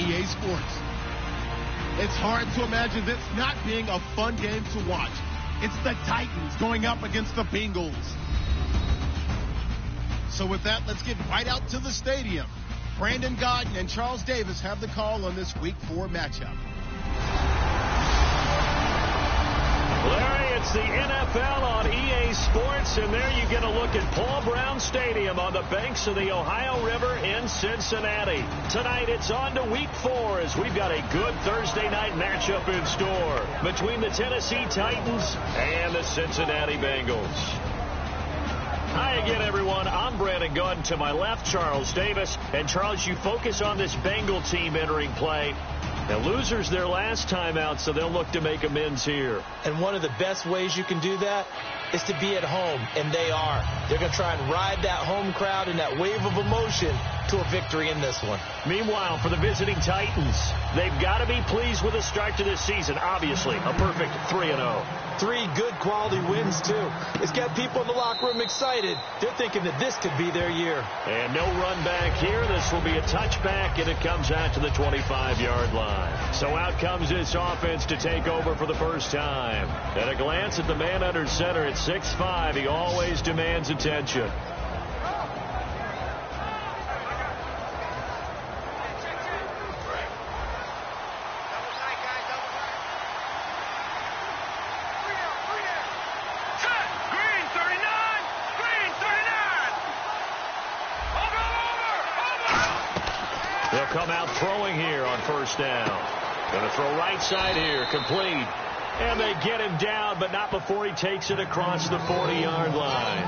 EA Sports. It's hard to imagine this not being a fun game to watch. It's the Titans going up against the Bengals. So with that, let's get right out to the stadium. Brandon Godden and Charles Davis have the call on this Week 4 matchup. Larry, it's the NFL on EA Sports, and there you get a look at Paul Brown Stadium on the banks of the Ohio River in Cincinnati. Tonight, it's on to Week 4 as we've got a good Thursday night matchup in store between the Tennessee Titans and the Cincinnati Bengals. Hi again, everyone. I'm Brandon Godden. To my left, Charles Davis. And, Charles, you focus on this Bengal team entering play. The losers their last time out, so they'll look to make amends here. And one of the best ways you can do that is to be at home, and they are. They're going to try and ride that home crowd and that wave of emotion to a victory in this one. Meanwhile, for the visiting Titans, they've got to be pleased with the start to this season. Obviously, a perfect 3-0. 3 good quality wins, too. It's got people in the locker room excited. They're thinking that this could be their year. And no run back here. This will be a touchback, and it comes out to the 25-yard line. So out comes this offense to take over for the first time. At a glance at the man under center at 6'5", he always demands attention. They'll come out throwing here on first down. Going to throw right side here, complete. And they get him down, but not before he takes it across the 40-yard line.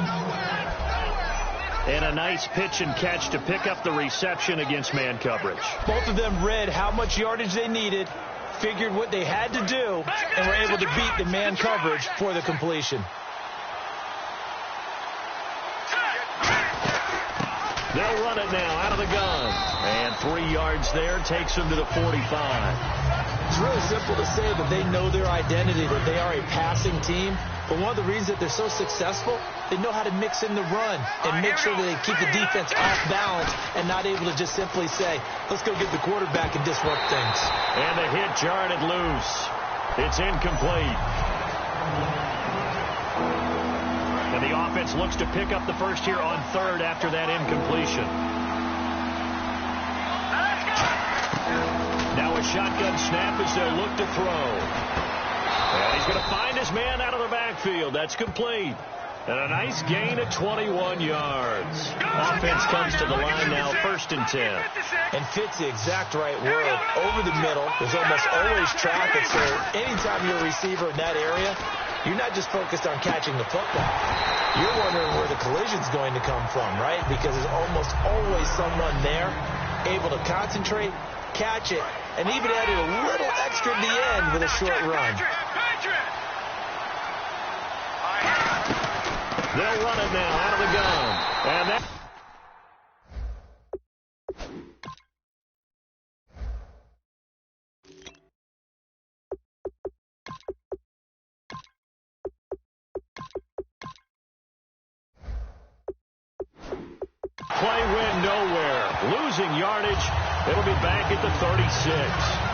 And a nice pitch and catch to pick up the reception against man coverage. Both of them read how much yardage they needed, figured what they had to do, and were able to beat the man coverage for the completion. They'll run it now out of the gun. And 3 yards there takes them to the 45. It's really simple to say that they know their identity, that they are a passing team. But one of the reasons that they're so successful, they know how to mix in the run and make sure that they keep the defense off balance and not able to just simply say, let's go get the quarterback and disrupt things. And the hit jarred it loose. It's incomplete. And the offense looks to pick up the first here on third after that incompletion. Now a shotgun snap as they look to throw. And he's going to find his man out of the backfield. That's complete. And a nice gain of 21 yards. Offense comes to the line now, 1st and 10. And fits the exact right word. Over the middle, there's almost always traffic, so anytime you're a receiver in that area, you're not just focused on catching the football. You're wondering where the collision's going to come from, right? Because there's almost always someone there able to concentrate, catch it, and even added a little extra at the end with a short run. They'll run it now out of the gun. And that... Play win nowhere. Losing yardage. It'll be back at the 36.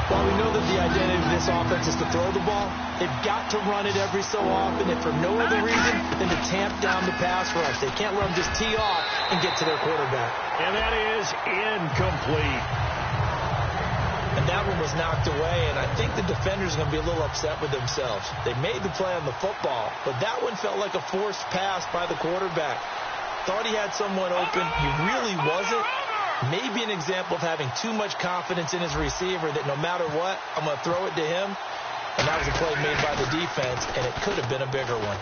Well, we know that the identity of this offense is to throw the ball. They've got to run it every so often, and for no other reason than to tamp down the pass rush. They can't let them just tee off and get to their quarterback. And that is incomplete. And that one was knocked away, and I think the defenders are going to be a little upset with themselves. They made the play on the football, but that one felt like a forced pass by the quarterback. Thought he had someone open. He really wasn't. Maybe an example of having too much confidence in his receiver that no matter what, I'm going to throw it to him. And that was a play made by the defense, and it could have been a bigger one.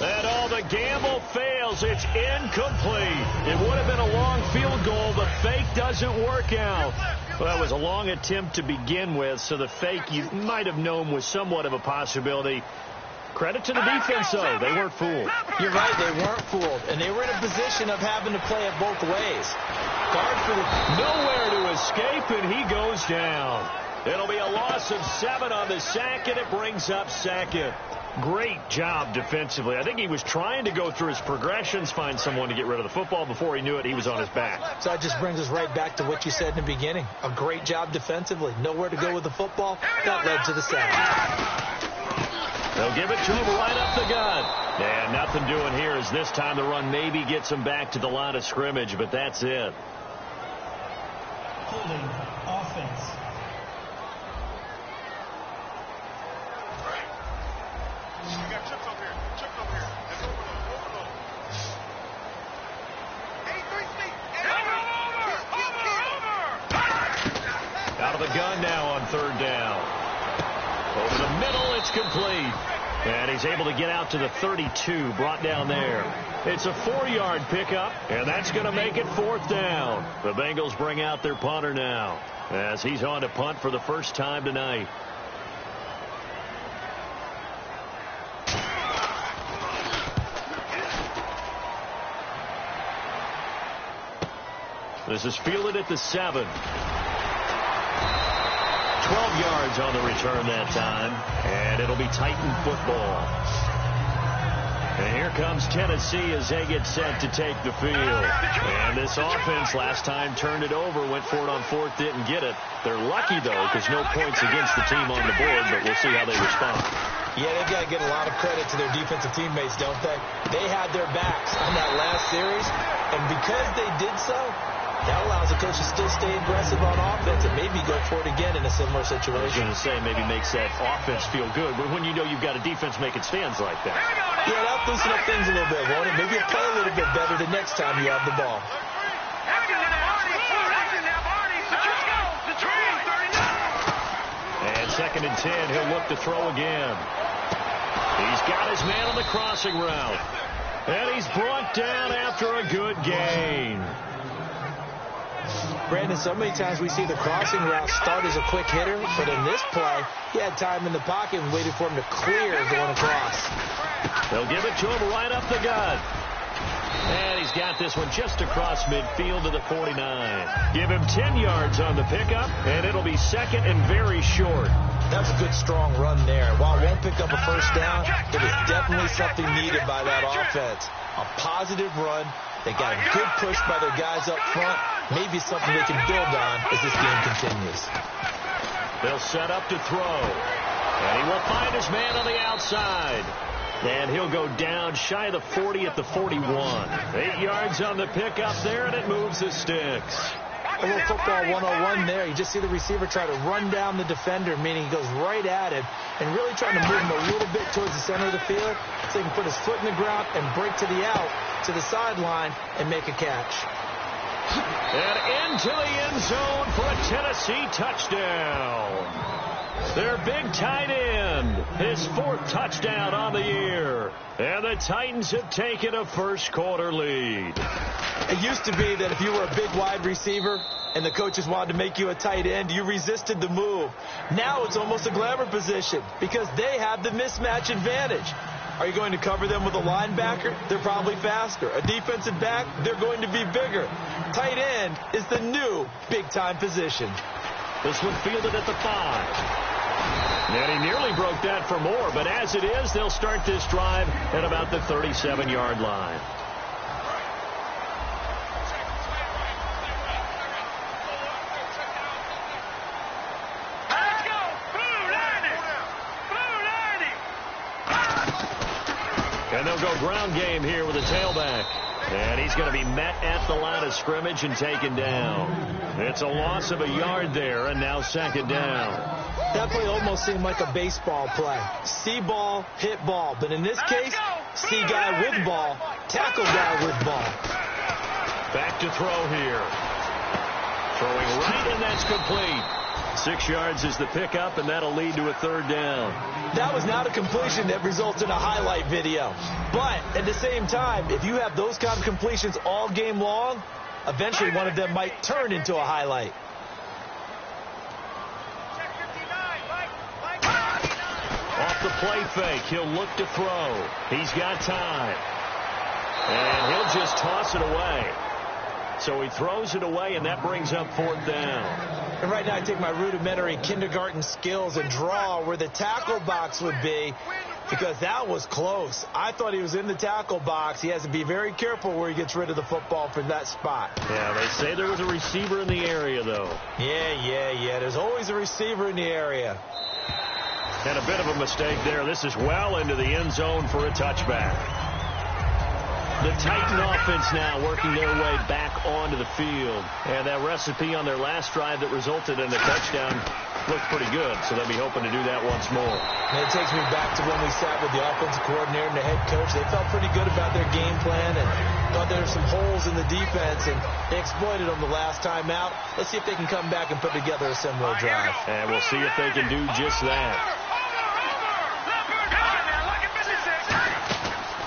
And all the gamble fails. It's incomplete. It would have been a long field goal. The fake doesn't work out. Well, it was a long attempt to begin with, so the fake you might have known was somewhat of a possibility. Credit to the defense, though. They weren't fooled. You're right. They weren't fooled. And they were in a position of having to play it both ways. Guard for the... Nowhere to escape, and he goes down. It'll be a loss of 7 on the sack, and it brings up second. Great job defensively. I think he was trying to go through his progressions, find someone to get rid of the football. Before he knew it, he was on his back. So that just brings us right back to what you said in the beginning. A great job defensively. Nowhere to go with the football. That led to the sack. They'll give it to him right up the gut. And nothing doing here as this time the run maybe gets him back to the line of scrimmage, but that's it. Holding offense. You got chips over here. Chips over here. That's overload. Out of the gun now on third down. Over the middle, it's complete. And he's able to get out to the 32, brought down there. It's a 4-yard pickup, and that's going to make it 4th down. The Bengals bring out their punter now as he's on to punt for the first time tonight. This is fielded at the 7. 12 yards on the return that time, and it'll be Titan football. And here comes Tennessee as they get set to take the field. And this offense last time turned it over, went for it on 4th, didn't get it. They're lucky, though, because no points against the team on the board, but we'll see how they respond. Yeah, they've got to get a lot of credit to their defensive teammates, don't they? They had their backs on that last series, and because they did so, that allows the coach to still stay aggressive on offense and maybe go for it again in a similar situation. I was going to say maybe makes that offense feel good, but when you know you've got a defense making stands like that. Yeah, that'll loosen up things a little bit, won't it? Maybe you'll play a little bit better the next time you have the ball. And 2nd and 10, he'll look to throw again. He's got his man on the crossing route. And he's brought down after a good gain. Brandon, so many times we see the crossing route start as a quick hitter, but in this play, he had time in the pocket and waited for him to clear going across. They'll give it to him right up the gut. And he's got this one just across midfield to the 49. Give him 10 yards on the pickup, and it'll be 2nd and very short. That's a good, strong run there. While it won't pick up a first down, it is definitely something needed by that offense. A positive run. They got a good push by their guys up front. Maybe something they can build on as this game continues. They'll set up to throw. And he will find his man on the outside. And he'll go down shy of the 40 at the 41. 8 yards on the pickup there, and it moves the sticks. A little football 101 there. You just see the receiver try to run down the defender, meaning he goes right at him and really trying to move him a little bit towards the center of the field so he can put his foot in the ground and break to the out, to the sideline, and make a catch. And into the end zone for a Tennessee touchdown. Their big tight end, his 4th touchdown on the year. And the Titans have taken a first-quarter lead. It used to be that if you were a big wide receiver and the coaches wanted to make you a tight end, you resisted the move. Now it's almost a glamour position because they have the mismatch advantage. Are you going to cover them with a linebacker? They're probably faster. A defensive back? They're going to be bigger. Tight end is the new big-time position. This one fielded at the 5. And he nearly broke that for more, but as it is, they'll start this drive at about the 37-yard line. And they'll go ground game here with a tailback. And he's going to be met at the line of scrimmage and taken down. It's a loss of a yard there, and now 2nd down. That play almost seemed like a baseball play. See ball, hit ball. But in this case, see guy with ball, tackle guy with ball. Back to throw here. Throwing right, and that's complete. 6 yards is the pickup, and that'll lead to a 3rd down. That was not a completion that results in a highlight video. But at the same time, if you have those kind of completions all game long, eventually one of them might turn into a highlight. Off the play fake, he'll look to throw. He's got time. And he'll just toss it away. So he throws it away, and that brings up 4th down. And right now I take my rudimentary kindergarten skills and draw where the tackle box would be, because that was close. I thought he was in the tackle box. He has to be very careful where he gets rid of the football for that spot. Yeah, they say there was a receiver in the area, though. Yeah. There's always a receiver in the area. And a bit of a mistake there. This is well into the end zone for a touchback. The Titan offense now working their way back onto the field. And that recipe on their last drive that resulted in a touchdown looked pretty good, so they'll be hoping to do that once more. And it takes me back to when we sat with the offensive coordinator and the head coach. They felt pretty good about their game plan and thought there were some holes in the defense, and they exploited them the last time out. Let's see if they can come back and put together a similar drive. And we'll see if they can do just that.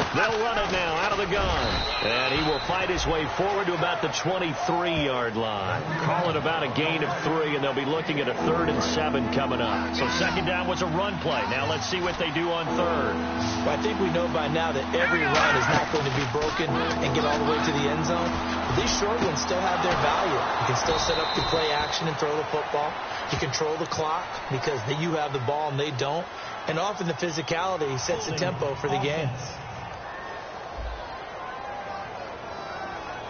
They'll run it now out of the gun. And he will fight his way forward to about the 23-yard line. Call it about a gain of 3, and they'll be looking at a 3rd and 7 coming up. So second down was a run play. Now let's see what they do on 3rd. Well, I think we know by now that every run is not going to be broken and get all the way to the end zone. But these short ones still have their value. You can still set up the play action and throw the football. You control the clock because you have the ball and they don't. And often the physicality sets the tempo for the game.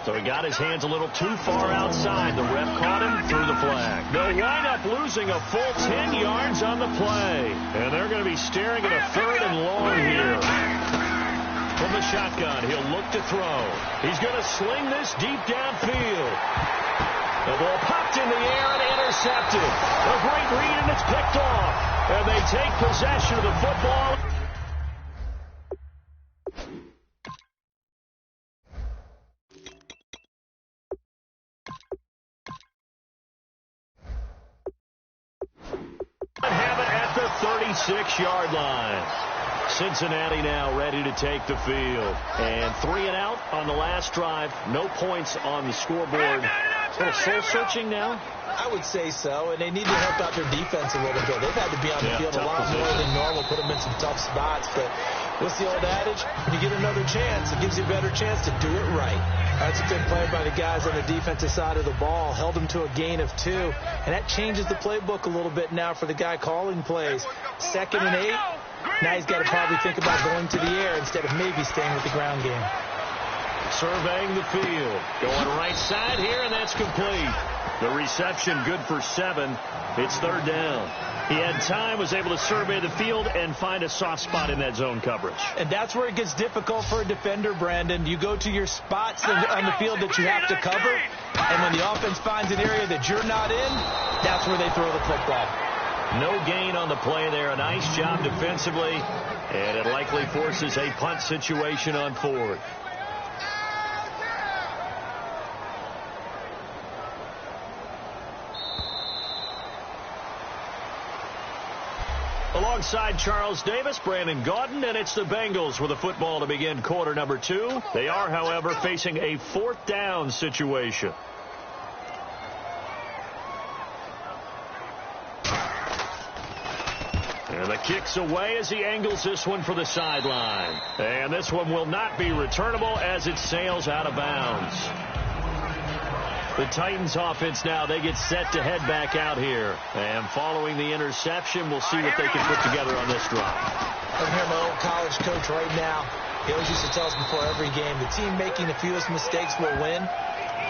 So he got his hands a little too far outside. The ref caught him, threw the flag. They'll wind up losing a full 10 yards on the play. And they're going to be staring at a 3rd and long here. From the shotgun, he'll look to throw. He's going to sling this deep downfield. The ball popped in the air and intercepted. A great read, and it's picked off. And they take possession of the football. Have it at the 36-yard line. Cincinnati now ready to take the field. And 3 and out on the last drive. No points on the scoreboard. A little soul-searching now? I would say so, and they need to help out their defense a little bit. They've had to be on the field a lot more than normal, put them in some tough spots. But what's the old adage? When you get another chance, it gives you a better chance to do it right. That's a good play by the guys on the defensive side of the ball. Held them to a gain of 2, and that changes the playbook a little bit now for the guy calling plays. 2nd and 8. Now he's got to probably think about going to the air instead of maybe staying with the ground game. Surveying the field. Going right side here, and that's complete. The reception good for 7. It's 3rd down. He had time, was able to survey the field and find a soft spot in that zone coverage. And that's where it gets difficult for a defender, Brandon. You go to your spots on the field that you have to cover, and when the offense finds an area that you're not in, that's where they throw the football. No gain on the play there. A nice job defensively, and it likely forces a punt situation on 4th. Alongside Charles Davis, Brandon Gaudin, and it's the Bengals with the football to begin quarter number 2. They are, however, facing a 4th down situation. And the kick's away as he angles this one for the sideline. And this one will not be returnable as it sails out of bounds. The Titans offense now, they get set to head back out here. And following the interception, we'll see what they can put together on this drive. I'm here, my old college coach right now. He always used to tell us before every game, the team making the fewest mistakes will win.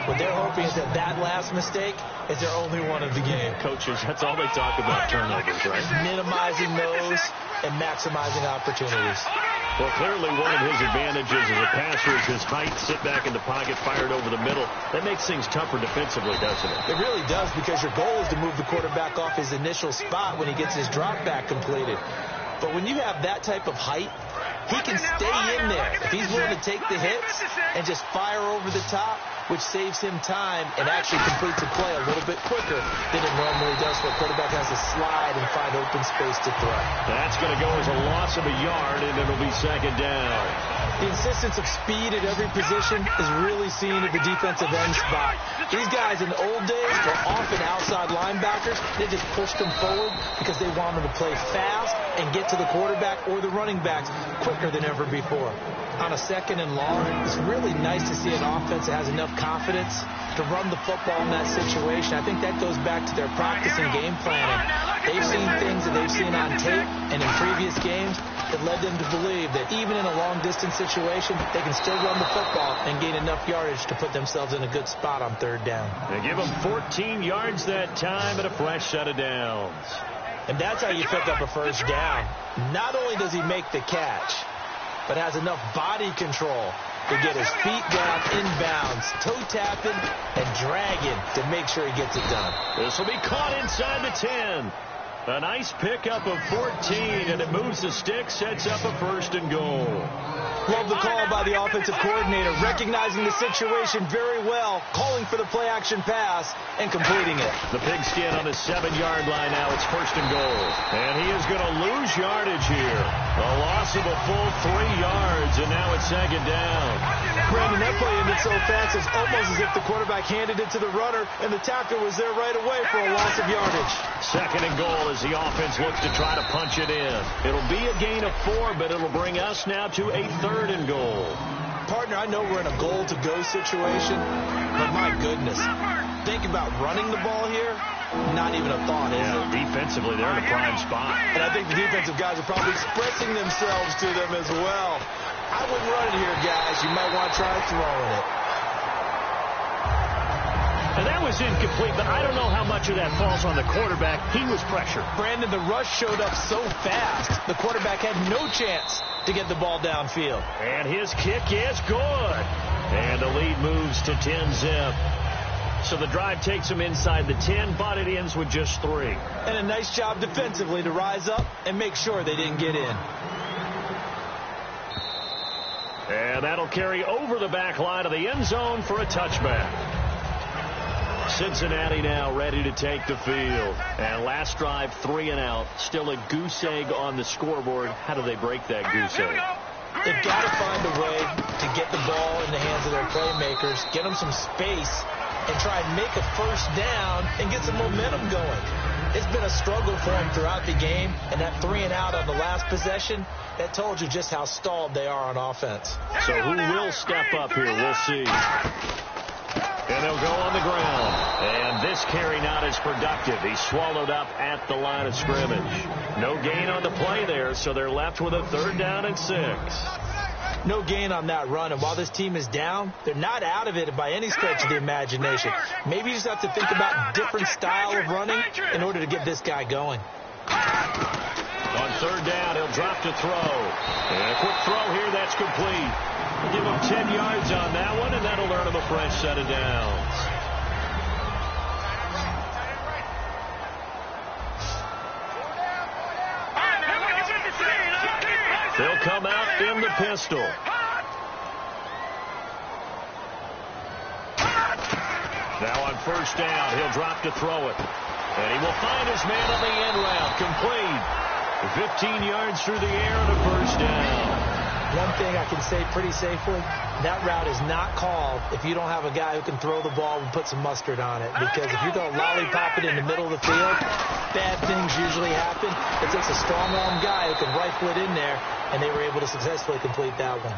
What they're hoping is that last mistake is their only one of the game. Coaches, that's all they talk about, turnovers, right? Minimizing those and maximizing opportunities. Well, clearly one of his advantages as a passer is his height, sit back in the pocket, fired over the middle. That makes things tougher defensively, doesn't it? It really does, because your goal is to move the quarterback off his initial spot when he gets his drop back completed. But when you have that type of height, he can stay in there. If he's willing to take the hits and just fire over the top, which saves him time and actually completes a play a little bit quicker than it normally does, so a quarterback has to slide and find open space to throw. That's going to go as a loss of a yard, and it'll be 2nd down. The insistence of speed at every position is really seen at the defensive end spot. These guys in the old days were often outside linebackers. They just pushed them forward because they wanted to play fast and get to the quarterback or the running backs quicker than ever before. on a 2nd and long, it's really nice to see an offense that has enough confidence to run the football in that situation. I think that goes back to their practice and game planning. They've seen things that they've seen on tape and in previous games that led them to believe that even in a long-distance situation, they can still run the football and gain enough yardage to put themselves in a good spot on 3rd down. They give them 14 yards that time and a fresh set of downs. And that's how you pick up a 1st down. Not only does he make the catch, but has enough body control to get his feet down inbounds, toe tapping and dragging to make sure he gets it done. This will be caught inside the 10. A nice pickup of 14, and it moves the stick, sets up a 1st and goal. Love the call by the offensive coordinator, recognizing the situation very well, calling for the play-action pass, and completing it. The pigskin on the 7-yard line now. It's 1st and goal. And he is going to lose yardage here. A loss of a full 3 yards, and now it's 2nd down. Brandon, that play ended so fast, it's almost as if the quarterback handed it to the runner, and the tackle was there right away for a loss of yardage. 2nd and goal as the offense looks to try to punch it in. It'll be a gain of 4, but it'll bring us now to a 3rd and goal. Partner, I know we're in a goal-to-go situation, but my goodness, think about running the ball here, not even a thought, is it? Defensively, they're in a prime spot. And I think the defensive guys are probably expressing themselves to them as well. I wouldn't run it here, guys. You might want to try throwing it. And that was incomplete, but I don't know how much of that falls on the quarterback. He was pressured. Brandon, the rush showed up so fast, the quarterback had no chance to get the ball downfield. And his kick is good. And the lead moves to 10-zip. So the drive takes him inside the 10, but it ends with just 3. And a nice job defensively to rise up and make sure they didn't get in. And that'll carry over the back line of the end zone for a touchback. Cincinnati now ready to take the field. And last drive, 3 and out. Still a goose egg on the scoreboard. How do they break that goose egg? They've got to find a way to get the ball in the hands of their playmakers, get them some space, and try and make a 1st down and get some momentum going. It's been a struggle for them throughout the game, and that 3 and out on the last possession, that told you just how stalled they are on offense. So who will step up here? We'll see. And they'll go on the ground. And this carry not as productive. He's swallowed up at the line of scrimmage. No gain on the play there, so they're left with a 3rd down and 6. No gain on that run, and while this team is down, they're not out of it by any stretch of the imagination. Maybe you just have to think about a different style of running in order to get this guy going. On 3rd down, he'll drop to throw. And a quick throw here, that's complete. We'll give him 10 yards on that one, and that'll earn him a fresh set of downs. They'll come out in the pistol. Now on 1st down, he'll drop to throw it. And he will find his man on the end round. Complete. 15 yards through the air and a 1st down. One thing I can say pretty safely, that route is not called if you don't have a guy who can throw the ball and put some mustard on it. Because if you're going to lollipop it in the middle of the field, bad things usually happen. It takes a strong-arm guy who can rifle it in there, and they were able to successfully complete that one.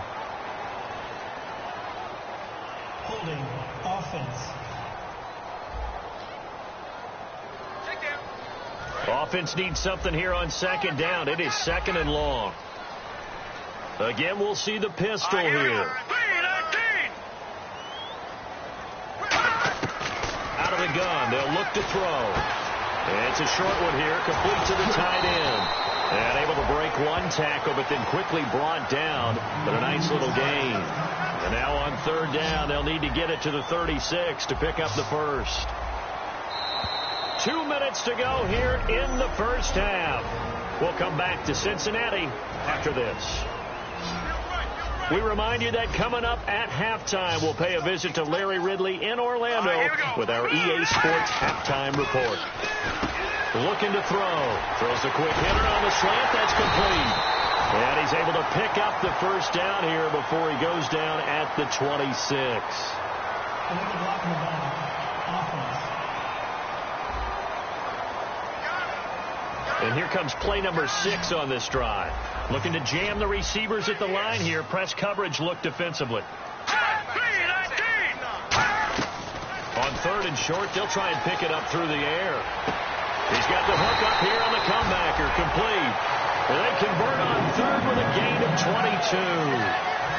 Holding offense. Offense needs something here on 2nd down. It is 2nd and long. Again, we'll see the pistol here. Out of the gun, they'll look to throw. And it's a short one here, complete to the tight end. And able to break one tackle, but then quickly brought down. But a nice little gain. And now on 3rd down, they'll need to get it to the 36 to pick up the 1st. 2 minutes to go here in the 1st half. We'll come back to Cincinnati after this. We remind you that coming up at halftime, we'll pay a visit to Larry Ridley in Orlando with our EA Sports Halftime Report. Looking to throw. Throws a quick hitter on the slant. That's complete. And he's able to pick up the 1st down here before he goes down at the 26. And here comes play number 6 on this drive. Looking to jam the receivers at the line here. Press coverage look defensively. On 3rd and short, they'll try and pick it up through the air. He's got the hook up here on the comebacker. Complete. And they convert on 3rd with a gain of 22.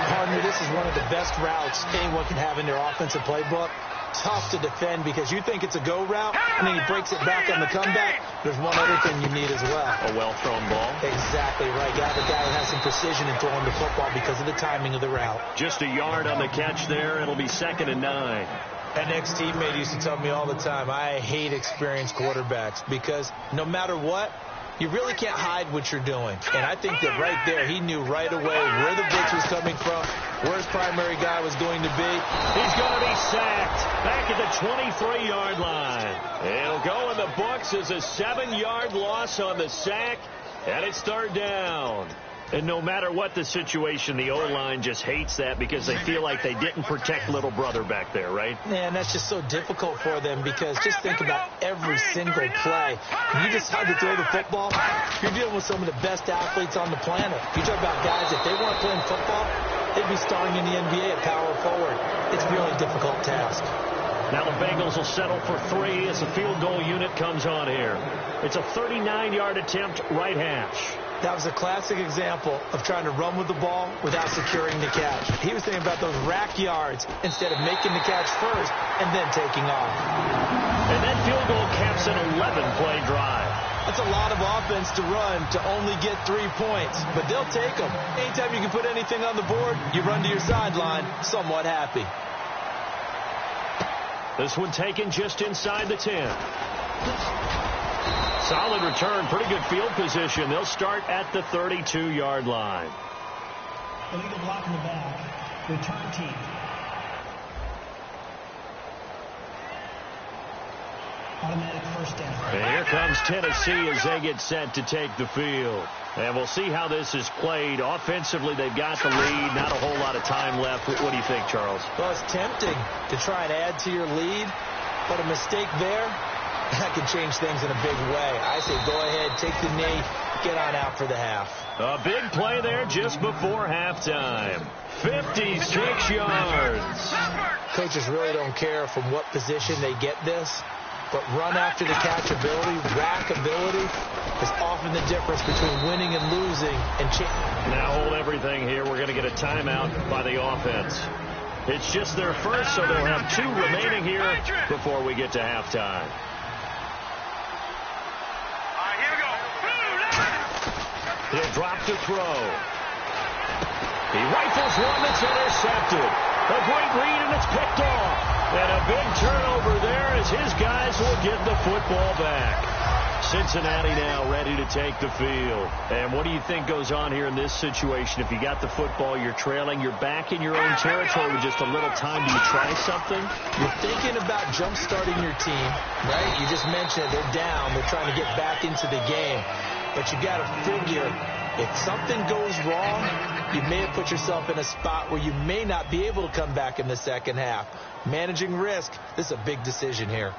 Partner, this is one of the best routes anyone can have in their offensive playbook. Tough to defend because you think it's a go route, and then he breaks it back on the comeback. There's one other thing you need as well. A well-thrown ball. Exactly right. Got the guy who has some precision in throwing the football because of the timing of the route. Just a yard on the catch there. It'll be 2nd and 9. An ex-teammate used to tell me all the time, I hate experienced quarterbacks because no matter what, you really can't hide what you're doing. And I think that right there, he knew right away where the blitz was coming from, where his primary guy was going to be. He's going to be sacked back at the 23-yard line. It'll go in the books as a 7-yard loss on the sack, and it's 3rd down. And no matter what the situation, the O-line just hates that because they feel like they didn't protect little brother back there, right? Man, that's just so difficult for them because just think about every single play. When you decide to throw the football, you're dealing with some of the best athletes on the planet. You talk about guys, if they weren't playing football, they'd be starring in the NBA at power forward. It's a really difficult task. Now the Bengals will settle for 3 as the field goal unit comes on here. It's a 39-yard attempt, right hash. That was a classic example of trying to run with the ball without securing the catch. He was thinking about those rack yards instead of making the catch first and then taking off. And that field goal caps an 11-play drive. That's a lot of offense to run to only get 3 points, but they'll take them. Anytime you can put anything on the board, you run to your sideline somewhat happy. This one taken just inside the 10. Solid return, pretty good field position. They'll start at the 32-yard line. Illegal block in the back. Return team. Automatic 1st down. And here comes Tennessee as they get set to take the field. And we'll see how this is played. Offensively, they've got the lead. Not a whole lot of time left. What do you think, Charles? Well, it's tempting to try and add to your lead, but a mistake there, that can change things in a big way. I say go ahead, take the knee, get on out for the half. A big play there just before halftime. 56 yards. Coaches really don't care from what position they get this, but run after the catch ability, rack ability is often the difference between winning and losing. Now hold everything here. We're going to get a timeout by the offense. It's just their first, so they'll have 2 remaining here before we get to halftime. He'll drop to throw. He rifles one that's intercepted. A great read, and it's picked off. And a big turnover there as his guys will get the football back. Cincinnati now ready to take the field. And what do you think goes on here in this situation? If you got the football, you're trailing, you're back in your own territory with just a little time. Do you try something? You're thinking about jump-starting your team, right? You just mentioned they're down. They're trying to get back into the game. But you got to figure, if something goes wrong, you may have put yourself in a spot where you may not be able to come back in the second half. Managing risk, this is a big decision here.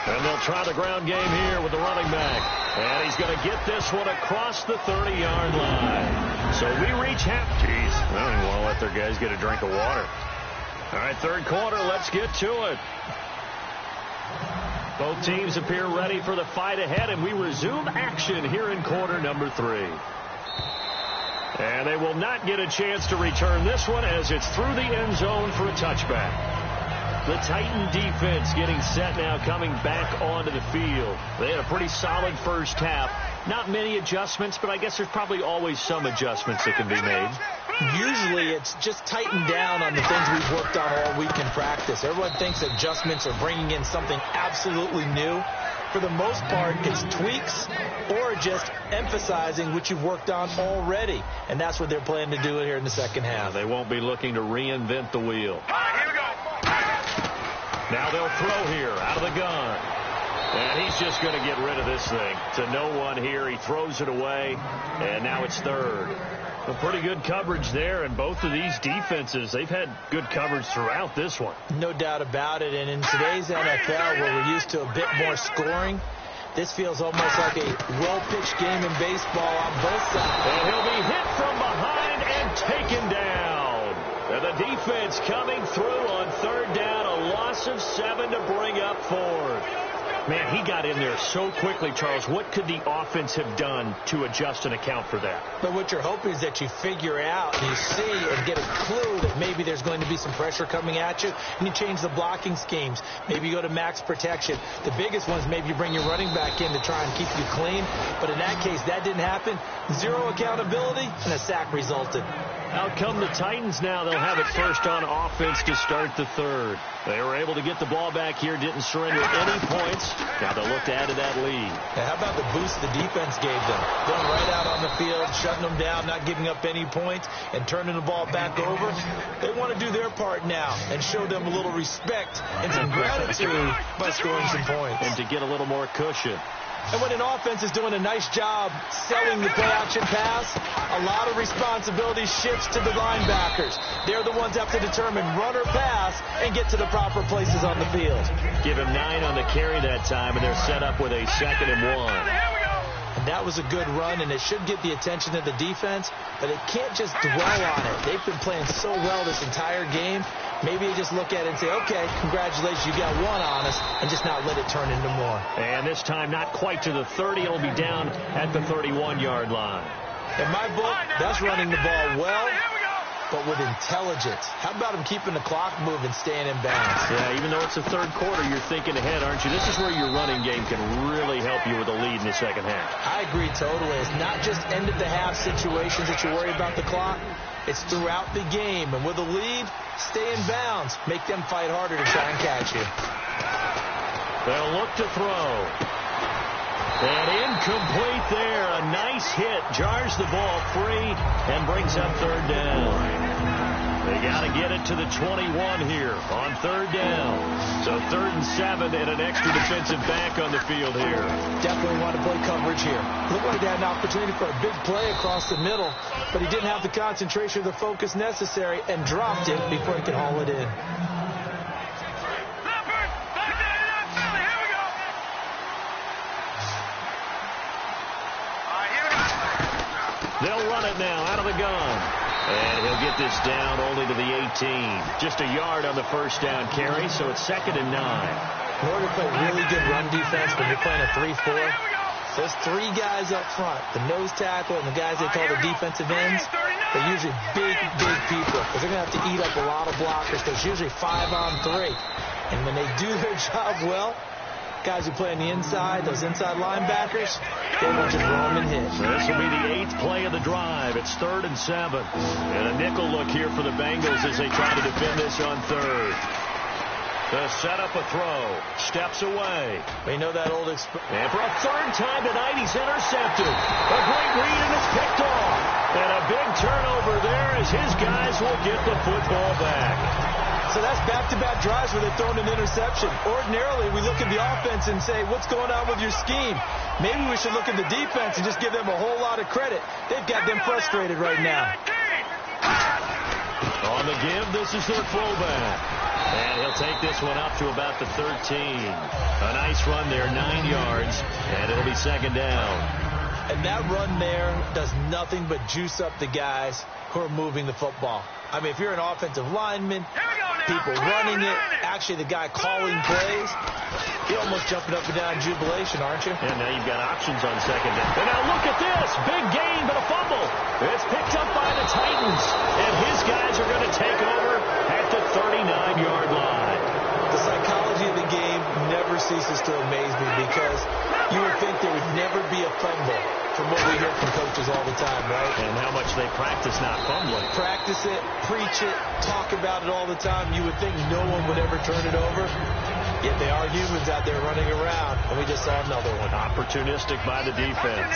And they'll try the ground game here with the running back. And he's going to get this one across the 30-yard line. So we reach half. Jeez, I don't even want to let their guys get a drink of water. All right, 3rd quarter, let's get to it. Both teams appear ready for the fight ahead, and we resume action here in quarter number 3. And they will not get a chance to return this one as it's through the end zone for a touchback. The Titan defense getting set now, coming back onto the field. They had a pretty solid first half. Not many adjustments, but I guess there's probably always some adjustments that can be made. Usually it's just tightened down on the things we've worked on all week in practice. Everyone thinks adjustments are bringing in something absolutely new. For the most part, it's tweaks or just emphasizing what you've worked on already. And that's what they're planning to do here in the second half. They won't be looking to reinvent the wheel. All right, here we go. Now they'll throw here out of the gun. And he's just going to get rid of this thing. To no one here. He throws it away, and now it's third. A pretty good coverage there, and both of these defenses, they've had good coverage throughout this one. No doubt about it, and in today's NFL, where we're used to a bit more scoring, this feels almost like a well-pitched game in baseball on both sides. And he'll be hit from behind and taken down. And the defense coming through on third down, a loss of 7 to bring up fourth. Man, he got in there so quickly, Charles. What could the offense have done to adjust and account for that? But what you're hoping is that you figure out, you see and get a clue that maybe there's going to be some pressure coming at you, and you change the blocking schemes. Maybe you go to max protection. The biggest ones, maybe you bring your running back in to try and keep you clean. But in that case, that didn't happen. Zero accountability, and a sack resulted. Out come the Titans now. They'll have it first on offense to start the third. They were able to get the ball back here, didn't surrender any points. Now they'll look to add to that lead. Now, how about the boost the defense gave them? Going right out on the field, shutting them down, not giving up any points, and turning the ball back over. They want to do their part now and show them a little respect and some gratitude by scoring some points. And to get a little more cushion. And when an offense is doing a nice job selling the play-action pass, a lot of responsibility shifts to the linebackers. They're the ones that have to determine run or pass and get to the proper places on the field. Give him 9 on the carry that time, and they're set up with a 2nd and 1. And that was a good run, and it should get the attention of the defense, but it can't just dwell on it. They've been playing so well this entire game. Maybe you just look at it and say, okay, congratulations, you got one on us, and just not let it turn into more. And this time not quite to the 30. It'll be down at the 31-yard line. In my book, that's running the ball well, but with intelligence. How about him keeping the clock moving, staying in bounds? Yeah, even though it's the third quarter, you're thinking ahead, aren't you? This is where your running game can really help you with a lead in the second half. I agree totally. It's not just end-of-the-half situations that you worry about the clock. It's throughout the game. And with a lead, stay in bounds. Make them fight harder to try and catch you. They'll look to throw. And incomplete there. A nice hit. Jars the ball free and brings up third down. They got to get it to the 21 here on third down. So 3rd and 7 and an extra defensive back on the field here. Definitely want to play coverage here. Looked like they had an opportunity for a big play across the middle, but he didn't have the concentration or the focus necessary and dropped it before he could haul it in. They'll run it now out of the gun. And he'll get this down only to the 18. Just a yard on the first down carry, so it's 2nd and 9. In order to play really good run defense when you're playing a 3-4, those 3 guys up front, the nose tackle and the guys they call the defensive ends, they're usually big people because they're going to have to eat up a lot of blockers. There's usually 5 on 3. And when they do their job well, guys who play on the inside, those inside linebackers, they will just roam and hit. So this will be the 8th play of the drive. It's 3rd and 7. And a nickel look here for the Bengals as they try to defend this on 3rd. To set up a throw. Steps away. We know that old and for a 3rd time tonight, he's intercepted. A great read and it's picked off. And a big turnover there as his guys will get the football back. So that's back-to-back drives where they've thrown an interception. Ordinarily, we look at the offense and say, what's going on with your scheme? Maybe we should look at the defense and just give them a whole lot of credit. They've got them frustrated right now. On the give, this is their fullback. And he'll take this one up to about the 13. A nice run there, 9 yards, and it'll be 2nd down. And that run there does nothing but juice up the guys who are moving the football. I mean, if you're an offensive lineman, people running it, actually the guy calling plays, you're almost jumping up and down in jubilation, aren't you? And now you've got options on 2nd down. And now look at this. Big gain, but a fumble. It's picked up by the Titans. And his guys are going to take over at the 39-yard line. The psychology of the game never ceases to amaze me because you would think there would never be a fumble from what we hear from coaches all the time, right? And how much they practice not fumbling. Practice it, preach it, talk about it all the time. You would think no one would ever turn it over. Yet they are humans out there running around, and we just saw another one. Opportunistic by the defense.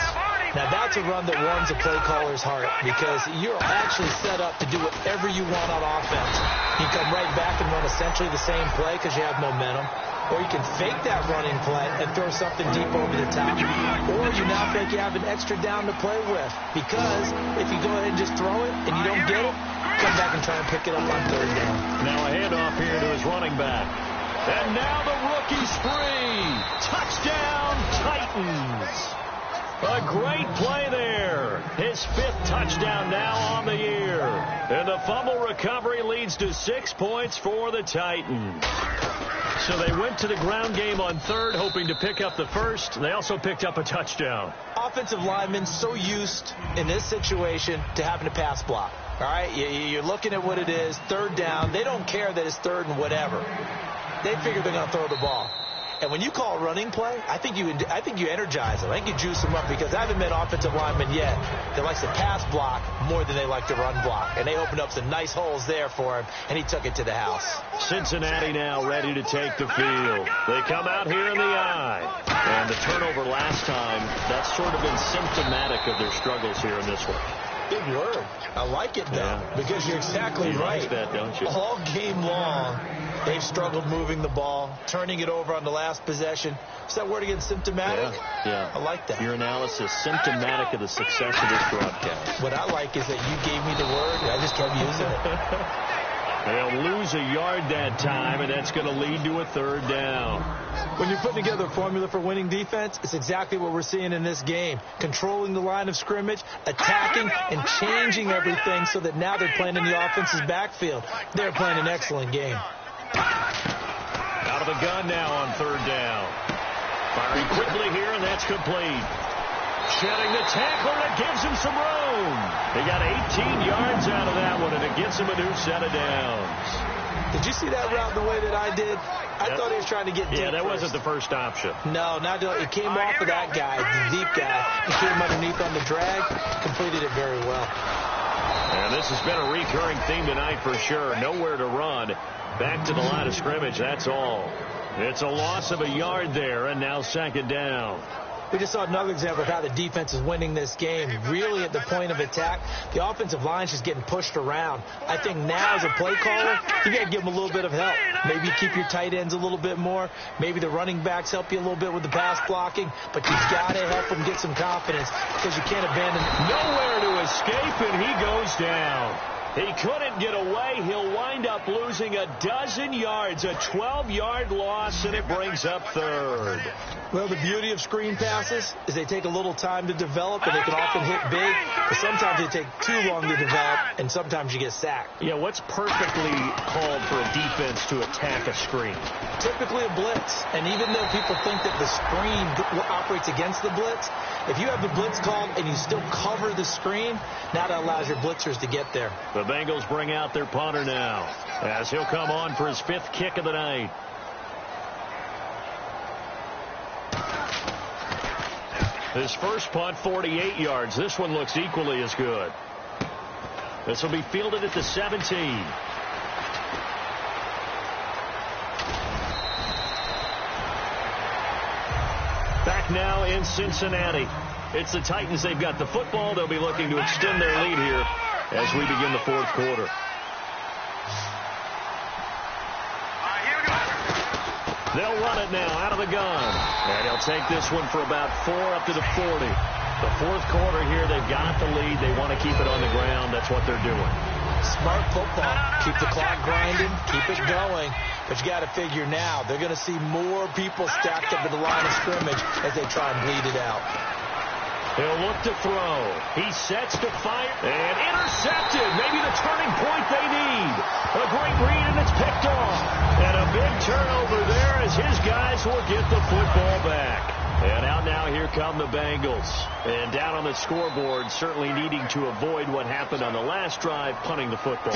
Now that's a run that warms a play caller's heart because you're actually set up to do whatever you want on offense. You come right back and run essentially the same play because you have momentum. Or you can fake that running play and throw something deep over the top. Or you now think you have an extra down to play with. Because if you go ahead and just throw it and you don't get it, come back and try and pick it up on third down. Now a handoff here to his running back. And now the rookie spree. Touchdown, Titans. A great play there. His 5th touchdown now on the year. And the fumble recovery leads to 6 points for the Titans. So they went to the ground game on third, hoping to pick up the first. They also picked up a touchdown. Offensive linemen so used in this situation to having to pass block. All right, you're looking at what it is, third down. They don't care that it's third and whatever. They figure they're going to throw the ball. And when you call a running play, I think you energize them. I think you juice them up, because I haven't met offensive linemen yet that likes to pass block more than they like to run block. And they opened up some nice holes there for him, and he took it to the house. Cincinnati now ready to take the field. They come out here in the I. And the turnover last time, that's sort of been symptomatic of their struggles here in this one. Big word. I like it, though, because you're exactly right. You like that, don't you? All game long, they've struggled moving the ball, turning it over on the last possession. Is that word again, symptomatic? Yeah. I like that. Your analysis, symptomatic of the success of this broadcast. What I like is that you gave me the word, and I just kept using it. They'll lose a yard that time, and that's going to lead to a third down. When you're putting together a formula for winning defense, it's exactly what we're seeing in this game. Controlling the line of scrimmage, attacking, and changing everything so that now they're playing in the offense's backfield. They're playing an excellent game. Out of the gun now on third down. Firing quickly here, and that's complete. Shedding the tackler, and it gives him some room. They got 18 yards out of that one, and it gets him a new set of downs. Did you see that route the way that I did? I thought he was trying to get deep. Yeah, that first. wasn't the first option. No, it came off of that guy, the deep guy. He came underneath on the drag, completed it very well. And this has been a recurring theme tonight for sure. Nowhere to run. Back to the line of scrimmage, that's all. It's a loss of a yard there, and now second down. We just saw another example of how the defense is winning this game. Really at the point of attack, the offensive line is just getting pushed around. I think now as a play caller, you got to give them a little bit of help. Maybe you keep your tight ends a little bit more. Maybe the running backs help you a little bit with the pass blocking. But you've got to help them get some confidence, because you can't abandon. Nowhere to escape, and he goes down. He couldn't get away. He'll wind up losing a dozen yards, a 12-yard loss, and it brings up third. Well, the beauty of screen passes is they take a little time to develop, and they can often hit big, but sometimes they take too long to develop, and sometimes you get sacked. Yeah, what's perfectly called for a defense to attack a screen? Typically a blitz, and even though people think that the screen operates against the blitz, if you have the blitz called and you still cover the screen, now that allows your blitzers to get there. The Bengals bring out their punter now, as he'll come on for his 5th kick of the night. His first punt, 48 yards. This one looks equally as good. This will be fielded at the 17. Back now in Cincinnati. It's the Titans. They've got the football. They'll be looking to extend their lead here as we begin the fourth quarter. They'll run it now out of the gun. And he'll take this one for about 4 up to the 40. The fourth quarter here, they've got the lead. They want to keep it on the ground. That's what they're doing. Smart football. Keep the clock grinding. Keep it going. But you got to figure now, they're going to see more people stacked up in the line of scrimmage as they try and bleed it out. He'll look to throw. He sets to fire. And intercepted. Maybe the turning point they need. A great read, and it's picked off. And a big turnover there as his guys will get the football back. And out now, here come the Bengals. And down on the scoreboard, certainly needing to avoid what happened on the last drive, punting the football.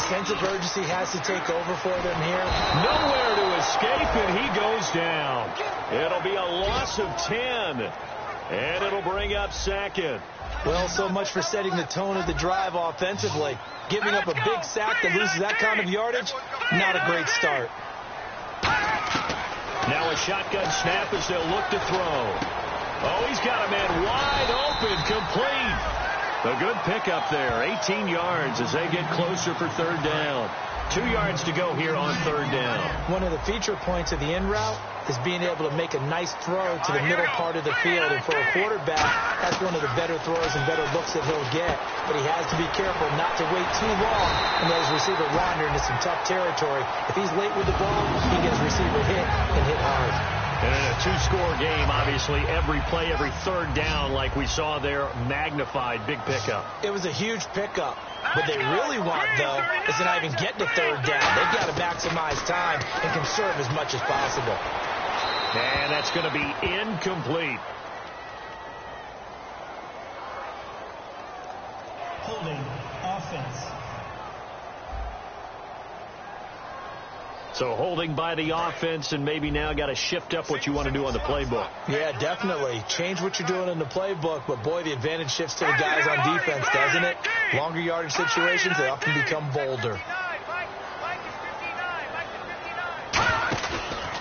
Sense of urgency has to take over for them here. Nowhere to escape, and he goes down. It'll be a loss of 10. And it'll bring up second. Well, so much for setting the tone of the drive offensively. Giving up a big sack that loses that kind of yardage, not a great start. Now a shotgun snap as they'll look to throw. Oh, he's got a man wide open, complete. A good pickup there, 18 yards as they get closer for third down. 2 yards to go here on 3rd down. One of the feature points of the in route is being able to make a nice throw to the middle part of the field. And for a quarterback, that's one of the better throws and better looks that he'll get. But he has to be careful not to wait too long and let his receiver wander into some tough territory. If he's late with the ball, he gets receiver hit and hit hard. And in a 2-score game, obviously, every play, every 3rd down, like we saw there, magnified, big pickup. It was a huge pickup. What they really want, though, is to not even get to 3rd down. They've got to maximize time and conserve as much as possible. And that's going to be incomplete. Holding offense. So holding by the offense, and maybe now got to shift up what you want to do on the playbook. Yeah, definitely. Change what you're doing in the playbook, but boy, the advantage shifts to the guys on defense, doesn't it? Longer yardage situations, they often become bolder.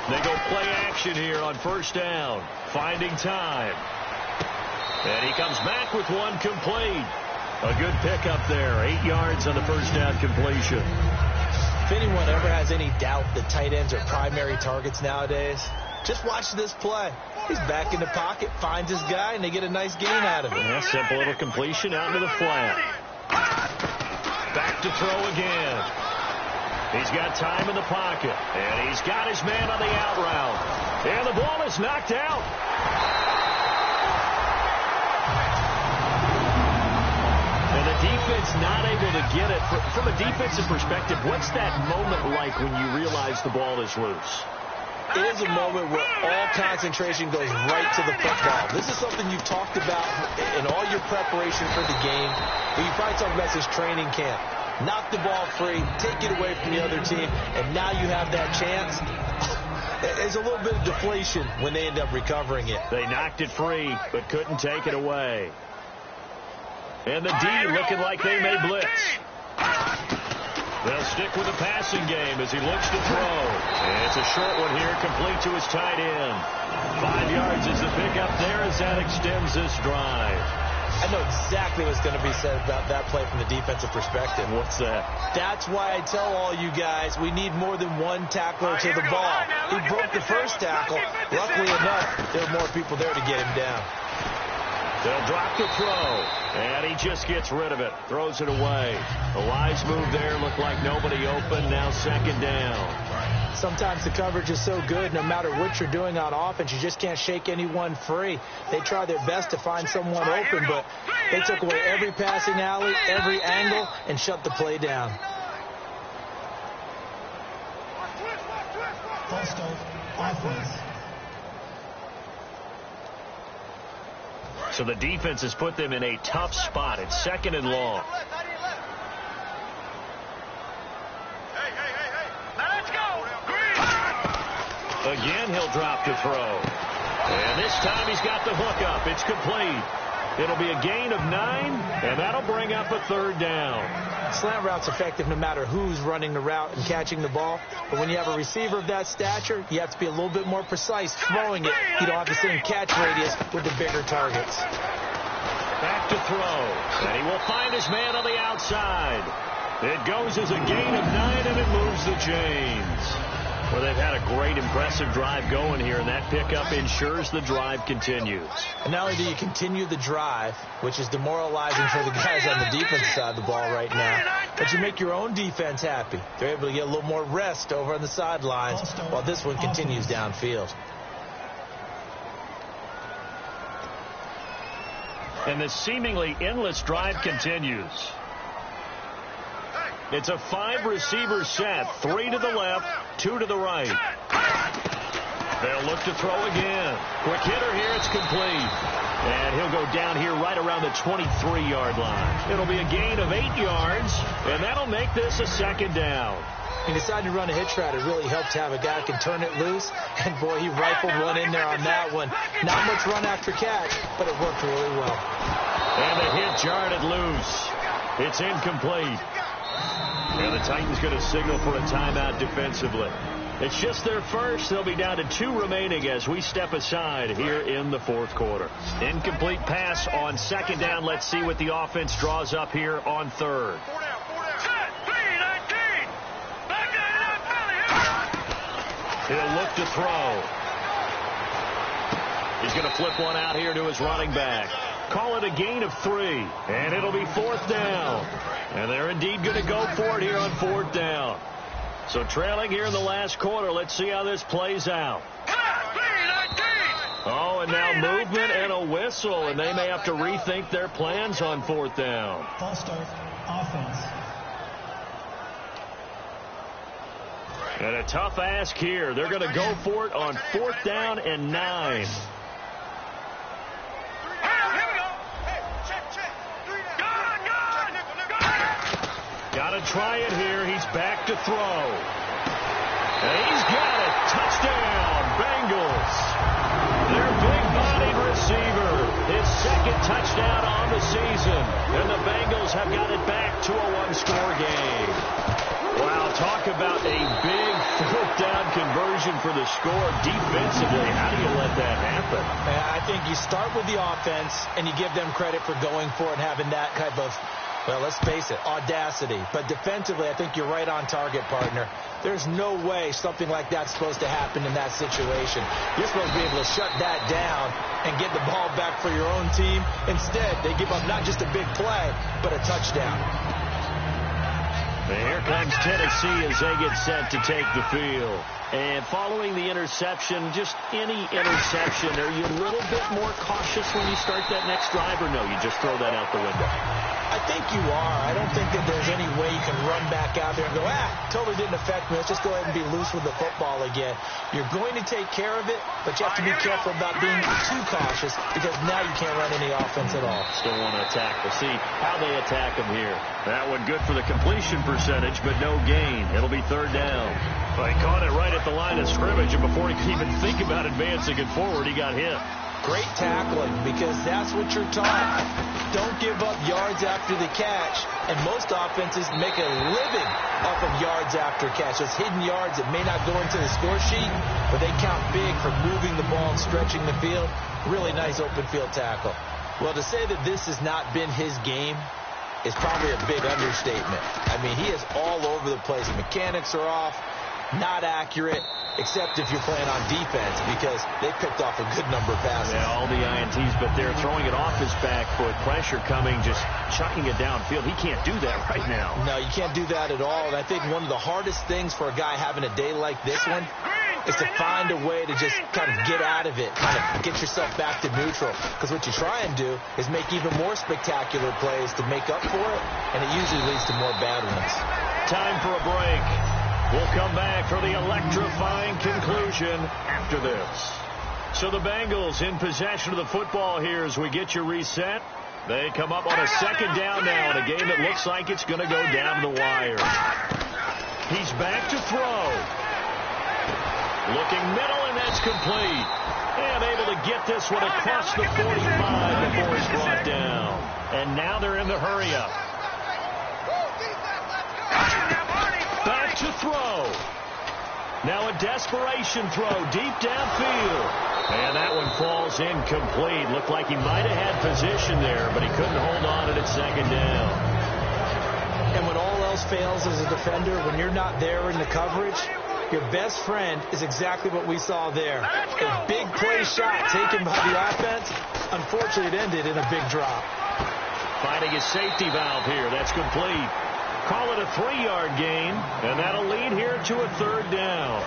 They go play action here on 1st down. Finding time. And he comes back with one complete. A good pickup there. 8 yards on the 1st down completion. If anyone ever has any doubt that tight ends are primary targets nowadays, just watch this play. He's back in the pocket, finds his guy, and they get a nice gain out of it. Yeah, simple little completion out into the flat. Back to throw again. He's got time in the pocket, and he's got his man on the out route. And the ball is knocked out. And the defense not able to get it. From a defensive perspective, what's that moment like when you realize the ball is loose? It is a moment where all concentration goes right to the football. This is something you've talked about in all your preparation for the game. You probably talked about this training camp. Knock the ball free, take it away from the other team, and now you have that chance. There's a little bit of deflation when they end up recovering it. They knocked it free, but couldn't take it away. And the D looking like they may blitz. They'll stick with the passing game as he looks to throw. And it's a short one here, complete to his tight end. 5 yards is the pickup there as that extends this drive. I know exactly what's going to be said about that play from the defensive perspective. What's that? That's why I tell all you guys we need more than one tackler to the ball. He broke the first tackle. Luckily enough, there were more people there to get him down. They'll drop the throw, and he just gets rid of it. Throws it away. A wise move there. Looked like nobody open. Now 2nd down. Sometimes the coverage is so good, no matter what you're doing on offense, you just can't shake anyone free. They try their best to find someone open, but they took away every passing alley, every angle, and shut the play down. False start, offense. So the defense has put them in a tough spot. It's 2nd and long. Again, he'll drop to throw. And this time he's got the hook up. It's complete. It'll be a gain of 9, and that'll bring up a 3rd down. Slant route's effective no matter who's running the route and catching the ball. But when you have a receiver of that stature, you have to be a little bit more precise throwing it. You don't have the same catch radius with the bigger targets. Back to throw. And he will find his man on the outside. It goes as a gain of 9, and it moves the chains. Well, they've had a great, impressive drive going here, and that pickup ensures the drive continues. And not only do you continue the drive, which is demoralizing for the guys on the defensive side of the ball right now, but you make your own defense happy. They're able to get a little more rest over on the sidelines while this one continues downfield. And the seemingly endless drive continues. It's a 5-receiver set. 3 to the left, 2 to the right. They'll look to throw again. Quick hitter here. It's complete. And he'll go down here right around the 23-yard line. It'll be a gain of 8 yards, and that'll make this a 2nd down. He decided to run a hitch route. It really helps to have a guy who can turn it loose. And, boy, he rifled one in there on that one. Not much run after catch, but it worked really well. And the hit jarred it loose. It's incomplete. And the Titans going to signal for a timeout defensively. It's just their first. They'll be down to 2 remaining as we step aside here in the 4th quarter. Incomplete pass on 2nd down. Let's see what the offense draws up here on 3rd. He'll look to throw. He's going to flip one out here to his running back. Call it a gain of 3, and it'll be 4th down. And they're indeed going to go for it here on 4th down. So trailing here in the last quarter. Let's see how this plays out. Oh, and now movement and a whistle, and they may have to rethink their plans on 4th down. False start, offense. And a tough ask here. They're going to go for it on 4th down and 9. Got to try it here. He's back to throw. And he's got it. Touchdown, Bengals. Their big-bodied receiver. His 2nd touchdown on the season. And the Bengals have got it back to a 1-score game. Wow, talk about a big 4th down conversion for the score defensively. How do you let that happen? I think you start with the offense, and you give them credit for going for it and having that type of, well, let's face it, audacity. But defensively, I think you're right on target, partner. There's no way something like that's supposed to happen in that situation. You're supposed to be able to shut that down and get the ball back for your own team. Instead, they give up not just a big play, but a touchdown. And here comes Tennessee as they get set to take the field. And following the interception, just any interception, are you a little bit more cautious when you start that next drive, or no, you just throw that out the window? I think you are. I don't think that there's any way you can run back out there and go, totally didn't affect me. Let's just go ahead and be loose with the football again. You're going to take care of it, but you have to be careful about being too cautious because now you can't run any offense at all. Still want to attack. We'll see how they attack them here. That one good for the completion percentage, but no gain. It'll be 3rd down. Well, he caught it right at the line of scrimmage, and before he could even think about advancing it forward, he got hit. Great tackling, because that's what you're taught. Don't give up yards after the catch. And most offenses make a living off of yards after catch. Those hidden yards that may not go into the score sheet, but they count big for moving the ball and stretching the field. Really nice open field tackle. Well, to say that this has not been his game is probably a big understatement. I mean, he is all over the place. Mechanics are off, not accurate, except if you're playing on defense, because they picked off a good number of passes. Yeah, all the INTs, but they're throwing it off his back foot. Pressure coming, just chucking it downfield. He can't do that right now. No, you can't do that at all. And I think one of the hardest things for a guy having a day like this one is to find a way to just kind of get out of it, kind of get yourself back to neutral. Because what you try and do is make even more spectacular plays to make up for it, and it usually leads to more bad ones. Time for a break. We'll come back for the electrifying conclusion after this. So the Bengals in possession of the football here as we get you reset. They come up on a 2nd down now in a game that looks like it's going to go down to the wire. He's back to throw. Looking middle, and that's complete. And able to get this one across the 45 before he's brought down. And now they're in the hurry-up. Back to throw. Now a desperation throw deep downfield. And that one falls incomplete. Looked like he might have had position there, but he couldn't hold on to it at 2nd down. And when all else fails as a defender, when you're not there in the coverage, your best friend is exactly what we saw there. A big play shot taken by the offense. Unfortunately, it ended in a big drop. Finding his safety valve here. That's complete. Call it a 3-yard gain, and that'll lead here to a 3rd down.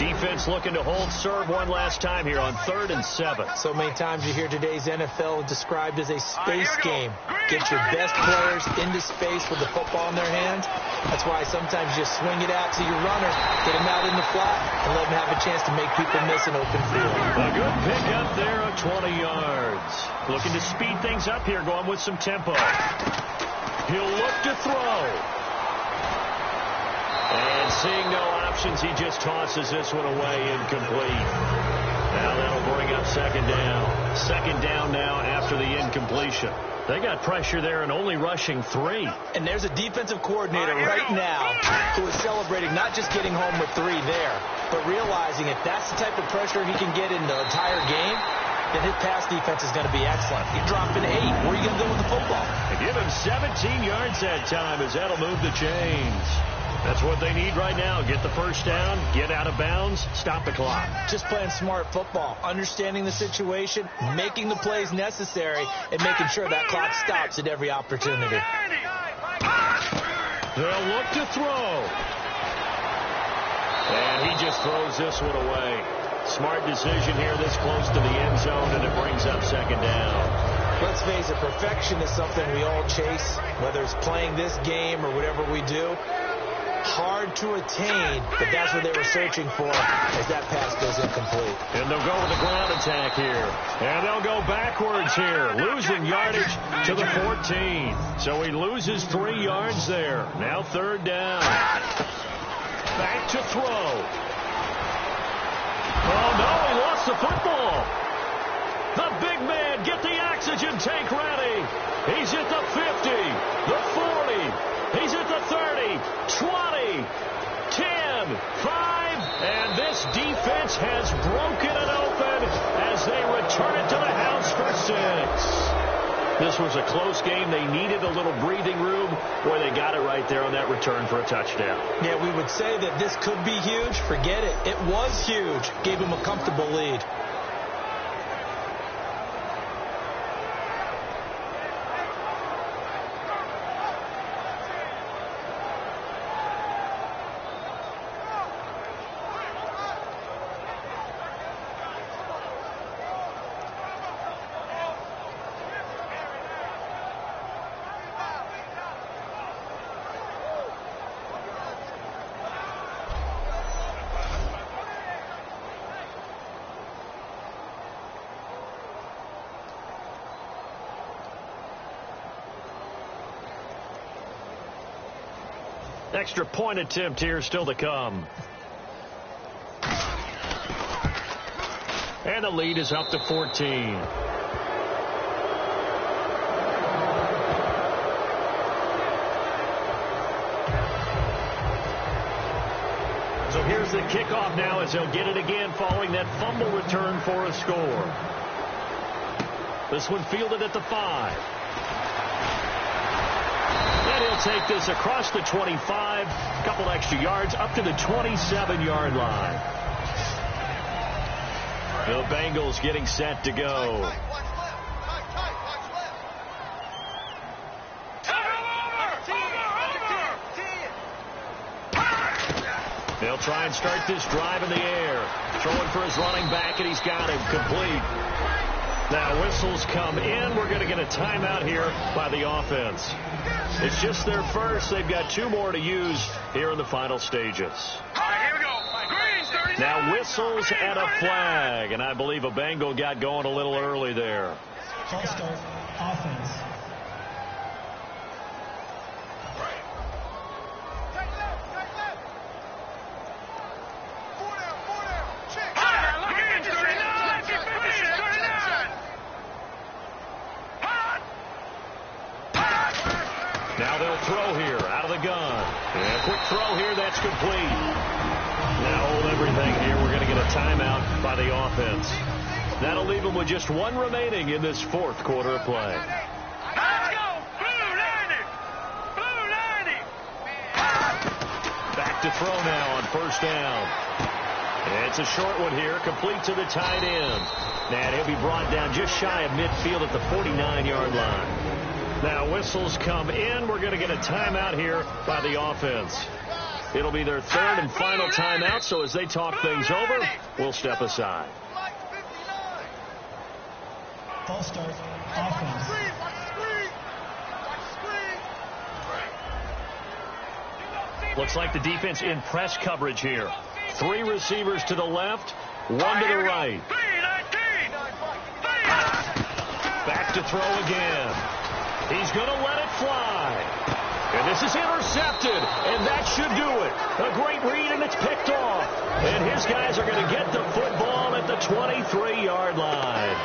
Defense looking to hold serve one last time here on 3rd and 7. So many times you hear today's NFL described as a space game. Get your best players into space with the football in their hands. That's why sometimes you swing it out to your runner, get him out in the flat, and let him have a chance to make people miss an open field. A good pickup there of 20 yards. Looking to speed things up here, going with some tempo. He'll look to throw. And seeing no options, he just tosses this one away, incomplete. Now that'll bring up 2nd down. 2nd down now after the incompletion. They got pressure there and only rushing 3. And there's a defensive coordinator right now who is celebrating not just getting home with 3 there, but realizing if that's the type of pressure he can get in the entire game, then his pass defense is going to be excellent. You're dropping 8. Where are you going to go with the football? They give him 17 yards that time as that'll move the chains. That's what they need right now. Get the first down, get out of bounds, stop the clock. Just playing smart football, understanding the situation, making the plays necessary, and making sure that clock stops at every opportunity. They'll look to throw. And he just throws this one away. Smart decision here this close to the end zone, and it brings up second down. Let's face it, perfection is something we all chase, whether it's playing this game or whatever we do. Hard to attain, but that's what they were searching for as that pass goes incomplete. And they'll go with a ground attack here. And they'll go backwards here, losing yardage to the 14. So he loses 3 yards there. Now third down. Back to throw. Oh, no, he lost the football. The big man, get the oxygen tank ready. He's at the 50, the 40. He's at the 30, 20, 10, 5, and this defense has broken it open as they return it to the house for 6. This was a close game. They needed a little breathing room. Boy, they got it right there on that return for a touchdown. Yeah, we would say that this could be huge. Forget it. It was huge. Gave him a comfortable lead. Extra point attempt here still to come. And the lead is up to 14. So here's the kickoff now as they'll get it again following that fumble return for a score. This one fielded at the 5. And he'll take this across the 25, a couple extra yards, up to the 27-yard line. The Bengals getting set to go. They'll try and start this drive in the air. Throwing for his running back, and he's got him complete. Now whistles come in. We're going to get a timeout here by the offense. It's just their first. They've got 2 more to use here in the final stages. All right, here we go. Green, 39. Now whistles and a flag, and I believe a Bengal got going a little early there. False start, offense. Now they'll throw here out of the gun. And a quick throw here, that's complete. Now hold everything here. We're going to get a timeout by the offense. That'll leave them with just 1 remaining in this 4th quarter of play. Let's go! Blue 90! Blue 90! Back to throw now on first down. It's a short one here, complete to the tight end. And he'll be brought down just shy of midfield at the 49-yard line. Now whistles come in. We're going to get a timeout here by the offense. It'll be their 3rd and final timeout, so as they talk things over, we'll step aside. False start, offense. Looks like the defense in press coverage here. 3 receivers to the left, 1 to the right. Back to throw again. He's going to let it fly. And this is intercepted, and that should do it. A great read, and it's picked off. And his guys are going to get the football at the 23-yard line.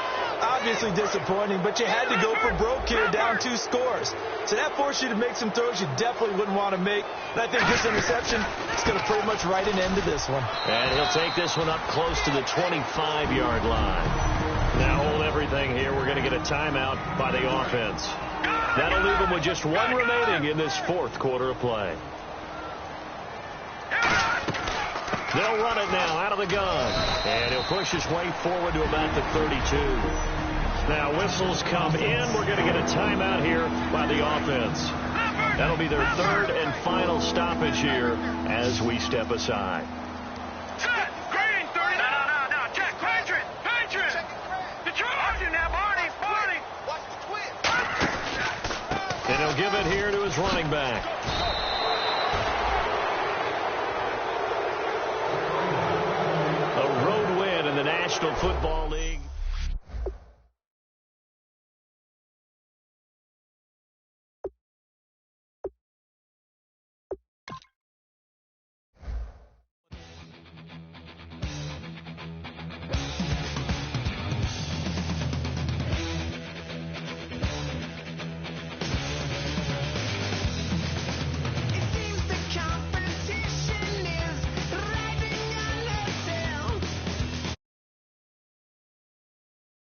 Obviously disappointing, but you had to go for broke here, down 2 scores. So that forced you to make some throws you definitely wouldn't want to make. And I think this interception is going to pretty much write an end to this one. And he'll take this one up close to the 25-yard line. Now hold everything here. We're going to get a timeout by the offense. That'll leave them with just 1 remaining in this 4th quarter of play. They'll run it now out of the gun. And he'll push his way forward to about the 32. Now whistles come in. We're going to get a timeout here by the offense. That'll be their third and final stoppage here as we step aside. Set! Green! 30! No. Check! Patriot! The charge! Now, Barney! Watch the twin! And he'll give it here to his running back. A road win in the National Football League.